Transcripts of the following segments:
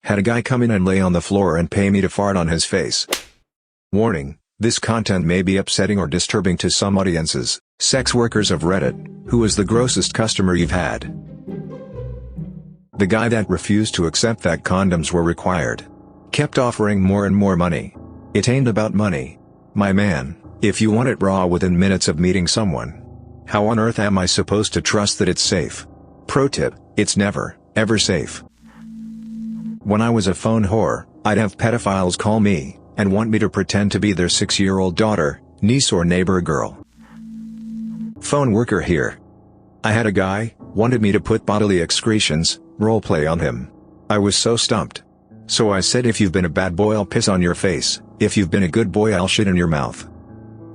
Had a guy come in and lay on the floor and pay me to fart on his face. Warning, this content may be upsetting or disturbing to some audiences. Sex workers of Reddit, who is the grossest customer you've had? The guy that refused to accept that condoms were required. Kept offering more and more money. It ain't about money. My man, if you want it raw within minutes of meeting someone. How on earth am I supposed to trust that it's safe? Pro tip, it's never, ever safe. When I was a phone whore, I'd have pedophiles call me, and want me to pretend to be their 6-year-old daughter, niece or neighbor girl. Phone worker here. I had a guy, wanted me to put bodily excretions, roleplay on him. I was so stumped. So I said, if you've been a bad boy I'll piss on your face, if you've been a good boy I'll shit in your mouth.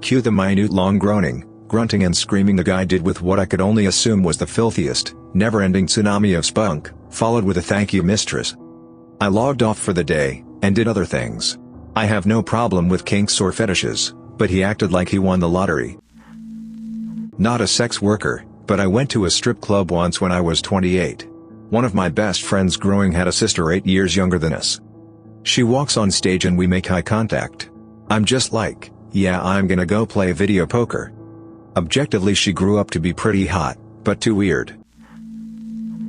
Cue the minute long groaning, grunting and screaming the guy did with what I could only assume was the filthiest, never-ending tsunami of spunk, followed with a thank you mistress. I logged off for the day, and did other things. I have no problem with kinks or fetishes, but he acted like he won the lottery. Not a sex worker, but I went to a strip club once when I was 28. One of my best friends growing had a sister 8 years younger than us. She walks on stage and we make eye contact. I'm just like, yeah, I'm gonna go play video poker. Objectively she grew up to be pretty hot, but too weird.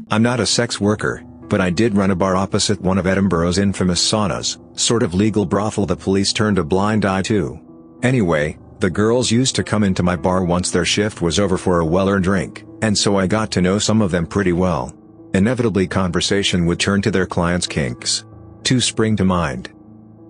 I'm not a sex worker, but I did run a bar opposite one of Edinburgh's infamous saunas, sort of legal brothel the police turned a blind eye to. Anyway, the girls used to come into my bar once their shift was over for a well-earned drink, and so I got to know some of them pretty well. Inevitably conversation would turn to their clients' kinks. Two spring to mind.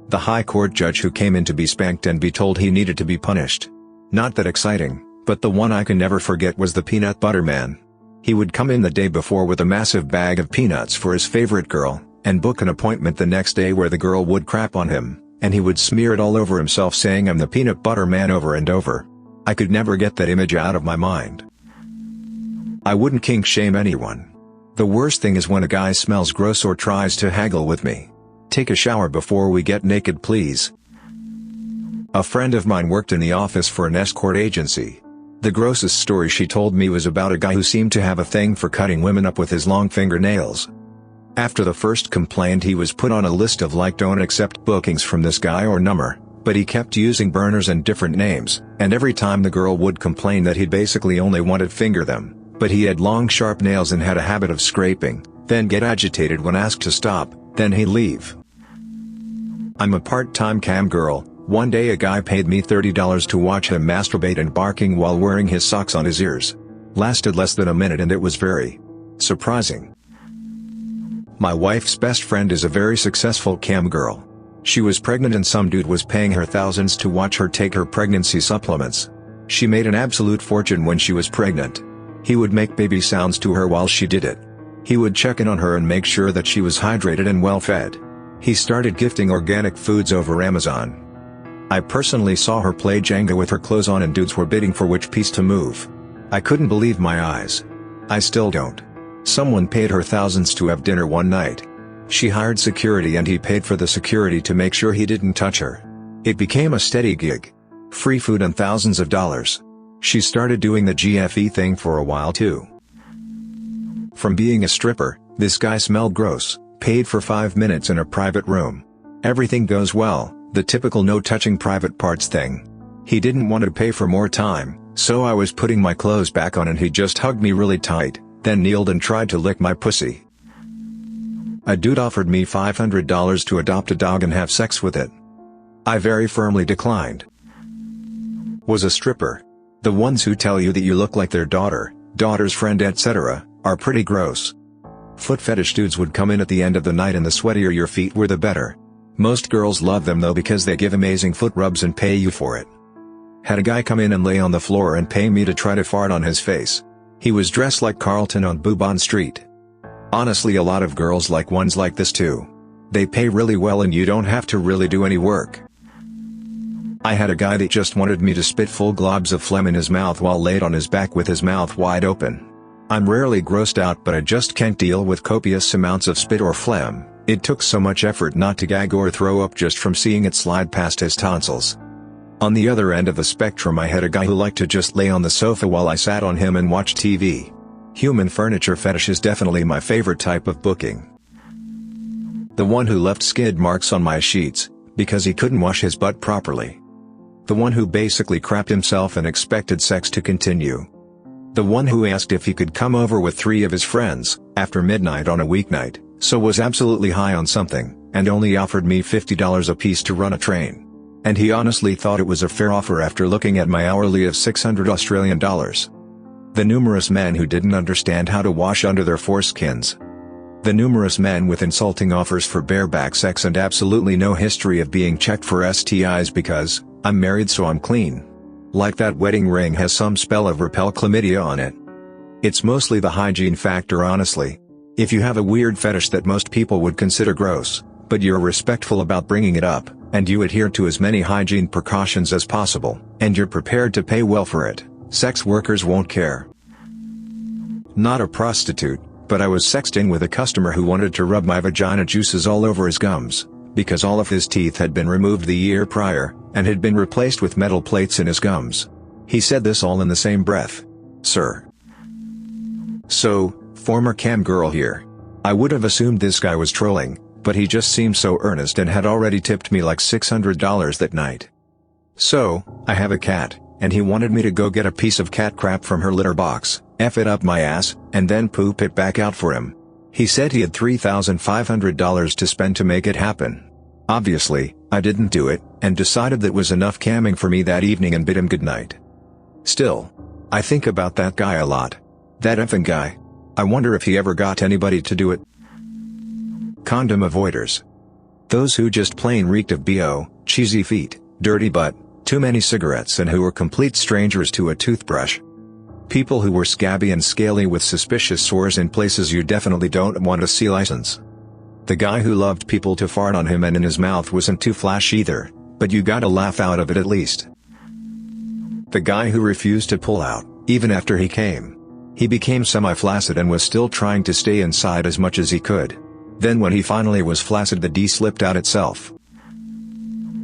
The high court judge who came in to be spanked and be told he needed to be punished. Not that exciting, but the one I can never forget was the peanut butter man. He would come in the day before with a massive bag of peanuts for his favorite girl, and book an appointment the next day where the girl would crap on him, and he would smear it all over himself saying I'm the peanut butter man over and over. I could never get that image out of my mind. I wouldn't kink shame anyone. The worst thing is when a guy smells gross or tries to haggle with me. Take a shower before we get naked please. A friend of mine worked in the office for an escort agency. The grossest story she told me was about a guy who seemed to have a thing for cutting women up with his long fingernails. After the first complaint he was put on a list of don't accept bookings from this guy or number, but he kept using burners and different names, and every time the girl would complain that he'd basically only wanted finger them, but he had long sharp nails and had a habit of scraping, then get agitated when asked to stop, then he'd leave. I'm a part-time cam girl. One day a guy paid me $30 to watch him masturbate and barking while wearing his socks on his ears. Lasted less than a minute and it was very surprising. My wife's best friend is a very successful cam girl. She was pregnant and some dude was paying her thousands to watch her take her pregnancy supplements. She made an absolute fortune when she was pregnant. He would make baby sounds to her while she did it. He would check in on her and make sure that she was hydrated and well fed. He started gifting organic foods over Amazon. I personally saw her play Jenga with her clothes on and dudes were bidding for which piece to move. I couldn't believe my eyes. I still don't. Someone paid her thousands to have dinner one night. She hired security and he paid for the security to make sure he didn't touch her. It became a steady gig. Free food and thousands of dollars. She started doing the GFE thing for a while too. From being a stripper, this guy smelled gross, paid for 5 minutes in a private room. Everything goes well. The typical no touching private parts thing. He didn't want to pay for more time, so I was putting my clothes back on and he just hugged me really tight, then kneeled and tried to lick my pussy. A dude offered me $500 to adopt a dog and have sex with it. I very firmly declined. Was a stripper. The ones who tell you that you look like their daughter, daughter's friend etc., are pretty gross. Foot fetish dudes would come in at the end of the night and the sweatier your feet were the better. Most girls love them though because they give amazing foot rubs and pay you for it. Had a guy come in and lay on the floor and pay me to try to fart on his face. He was dressed like Carlton on Bourbon Street. Honestly a lot of girls like ones like this too. They pay really well and you don't have to really do any work. I had a guy that just wanted me to spit full globs of phlegm in his mouth while laid on his back with his mouth wide open. I'm rarely grossed out but I just can't deal with copious amounts of spit or phlegm. It took so much effort not to gag or throw up just from seeing it slide past his tonsils. On the other end of the spectrum I had a guy who liked to just lay on the sofa while I sat on him and watched TV. Human furniture fetish is definitely my favorite type of booking. The one who left skid marks on my sheets, because he couldn't wash his butt properly. The one who basically crapped himself and expected sex to continue. The one who asked if he could come over with 3 of his friends, after midnight on a weeknight, so was absolutely high on something, and only offered me $50 apiece to run a train. And he honestly thought it was a fair offer after looking at my hourly of 600 Australian dollars. The numerous men who didn't understand how to wash under their foreskins. The numerous men with insulting offers for bareback sex and absolutely no history of being checked for STIs because, I'm married so I'm clean. Like that wedding ring has some spell of repel chlamydia on it. It's mostly the hygiene factor honestly. If you have a weird fetish that most people would consider gross, but you're respectful about bringing it up, and you adhere to as many hygiene precautions as possible, and you're prepared to pay well for it, sex workers won't care. Not a prostitute, but I was sexting with a customer who wanted to rub my vagina juices all over his gums, because all of his teeth had been removed the year prior, and had been replaced with metal plates in his gums. He said this all in the same breath. Sir. So, former cam girl here. I would have assumed this guy was trolling, but he just seemed so earnest and had already tipped me like $600 that night. So, I have a cat, and he wanted me to go get a piece of cat crap from her litter box, F it up my ass, and then poop it back out for him. He said he had $3,500 to spend to make it happen. Obviously, I didn't do it, and decided that was enough camming for me that evening and bid him goodnight. Still, I think about that guy a lot. That effing guy. I wonder if he ever got anybody to do it. Condom avoiders. Those who just plain reeked of BO, cheesy feet, dirty butt, too many cigarettes and who were complete strangers to a toothbrush. People who were scabby and scaly with suspicious sores in places you definitely don't want to see license. The guy who loved people to fart on him and in his mouth wasn't too flash either, but you got a laugh out of it at least. The guy who refused to pull out, even after he came. He became semi-flaccid and was still trying to stay inside as much as he could. Then when he finally was flaccid the D slipped out itself.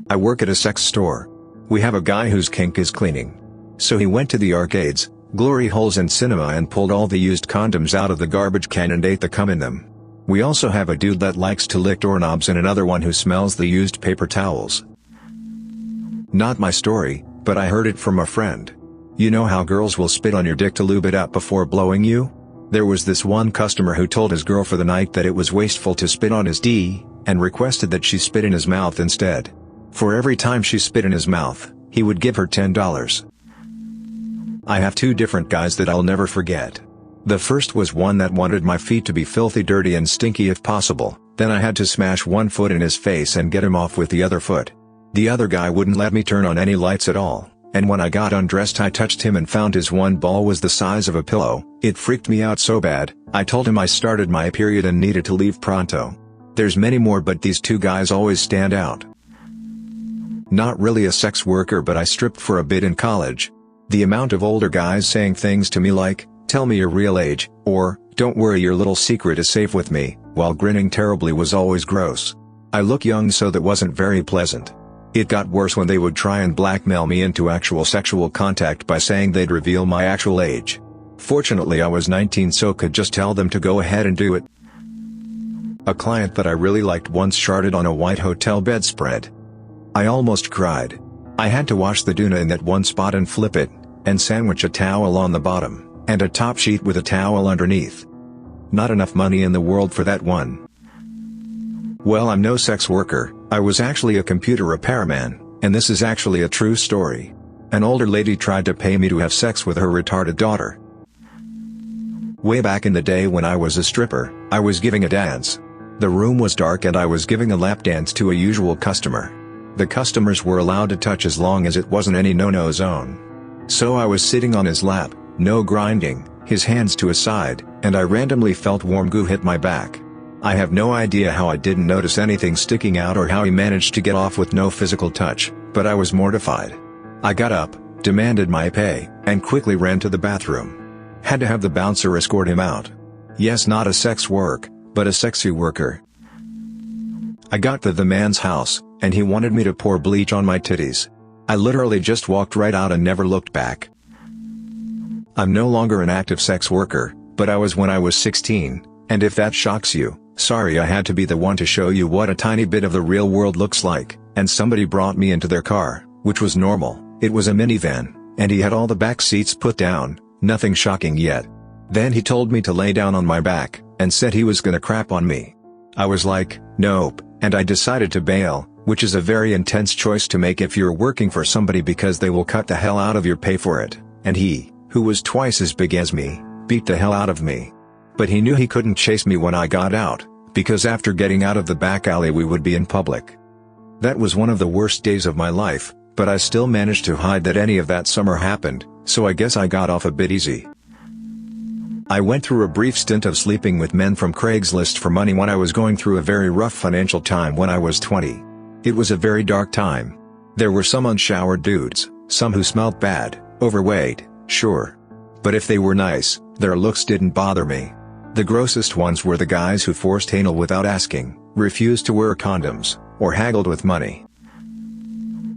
I work at a sex store. We have a guy whose kink is cleaning. So he went to the arcades, glory holes and cinema and pulled all the used condoms out of the garbage can and ate the cum in them. We also have a dude that likes to lick doorknobs and another one who smells the used paper towels. Not my story, but I heard it from a friend. You know how girls will spit on your dick to lube it up before blowing you? There was this one customer who told his girl for the night that it was wasteful to spit on his D, and requested that she spit in his mouth instead. For every time she spit in his mouth, he would give her $10. I have 2 different guys that I'll never forget. The first was one that wanted my feet to be filthy dirty and stinky if possible, then I had to smash one foot in his face and get him off with the other foot. The other guy wouldn't let me turn on any lights at all, and when I got undressed I touched him and found his one ball was the size of a pillow. It freaked me out so bad, I told him I started my period and needed to leave pronto. There's many more but these 2 guys always stand out. Not really a sex worker but I stripped for a bit in college. The amount of older guys saying things to me like, tell me your real age, or, don't worry your little secret is safe with me, while grinning terribly was always gross. I look young so that wasn't very pleasant. It got worse when they would try and blackmail me into actual sexual contact by saying they'd reveal my actual age. Fortunately I was 19 so could just tell them to go ahead and do it. A client that I really liked once sharted on a white hotel bedspread. I almost cried. I had to wash the tuna in that one spot and flip it, and sandwich a towel on the bottom, and a top sheet with a towel underneath. Not enough money in the world for that one. Well, I'm no sex worker, I was actually a computer repairman, and this is actually a true story. An older lady tried to pay me to have sex with her retarded daughter. Way back in the day when I was a stripper, I was giving a dance. The room was dark and I was giving a lap dance to a usual customer. The customers were allowed to touch as long as it wasn't any no-no zone. So I was sitting on his lap, no grinding, his hands to his side, and I randomly felt warm goo hit my back. I have no idea how I didn't notice anything sticking out or how he managed to get off with no physical touch, but I was mortified. I got up, demanded my pay, and quickly ran to the bathroom. Had to have the bouncer escort him out. Yes, not a sex work, but a sexy worker. I got to the man's house, and he wanted me to pour bleach on my titties. I literally just walked right out and never looked back. I'm no longer an active sex worker, but I was when I was 16, and if that shocks you, Sorry I had to be the one to show you what a tiny bit of the real world looks like, and somebody brought me into their car, which was normal. It was a minivan, and he had all the back seats put down, nothing shocking yet. Then he told me to lay down on my back, and said he was gonna crap on me. I was like, nope, and I decided to bail, which is a very intense choice to make if you're working for somebody because they will cut the hell out of your pay for it, and he, who was twice as big as me, beat the hell out of me. But he knew he couldn't chase me when I got out, because after getting out of the back alley we would be in public. That was one of the worst days of my life, but I still managed to hide that any of that summer happened, so I guess I got off a bit easy. I went through a brief stint of sleeping with men from Craigslist for money when I was going through a very rough financial time when I was 20. It was a very dark time. There were some unshowered dudes, some who smelled bad, overweight, sure. But if they were nice, their looks didn't bother me. The grossest ones were the guys who forced anal without asking, refused to wear condoms, or haggled with money.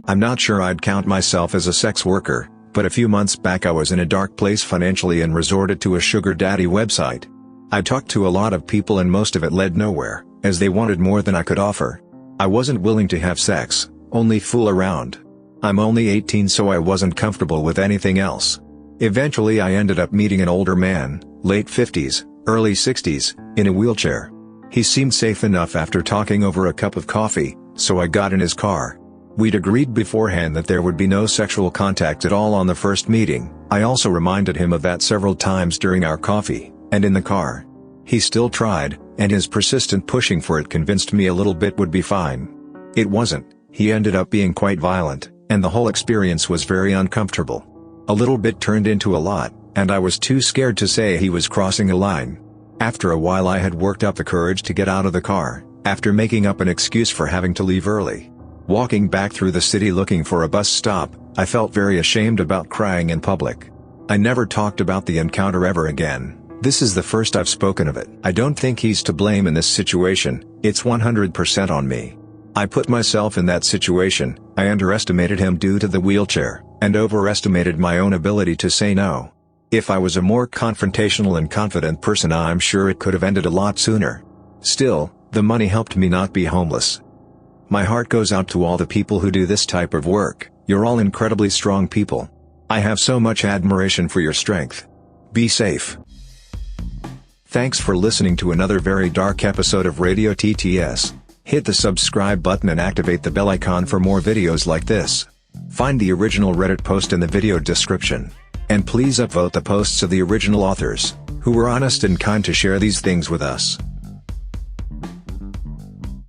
I'm not sure I'd count myself as a sex worker, but a few months back I was in a dark place financially and resorted to a sugar daddy website. I talked to a lot of people and most of it led nowhere, as they wanted more than I could offer. I wasn't willing to have sex, only fool around. I'm only 18 so I wasn't comfortable with anything else. Eventually I ended up meeting an older man, late 50s, early 60s, in a wheelchair. He seemed safe enough after talking over a cup of coffee, so I got in his car. We'd agreed beforehand that there would be no sexual contact at all on the first meeting. I also reminded him of that several times during our coffee, and in the car. He still tried, and his persistent pushing for it convinced me a little bit would be fine. It wasn't. He ended up being quite violent, and the whole experience was very uncomfortable. A little bit turned into a lot, and I was too scared to say he was crossing a line. After a while I had worked up the courage to get out of the car, after making up an excuse for having to leave early. Walking back through the city looking for a bus stop, I felt very ashamed about crying in public. I never talked about the encounter ever again. This is the first I've spoken of it. I don't think he's to blame in this situation, it's 100% on me. I put myself in that situation, I underestimated him due to the wheelchair, and overestimated my own ability to say no. If I was a more confrontational and confident person I'm sure it could have ended a lot sooner. Still, the money helped me not be homeless. My heart goes out to all the people who do this type of work, you're all incredibly strong people. I have so much admiration for your strength. Be safe. Thanks for listening to another very dark episode of Radio TTS. Hit the subscribe button and activate the bell icon for more videos like this. Find the original Reddit post in the video description. And please upvote the posts of the original authors, who were honest and kind to share these things with us.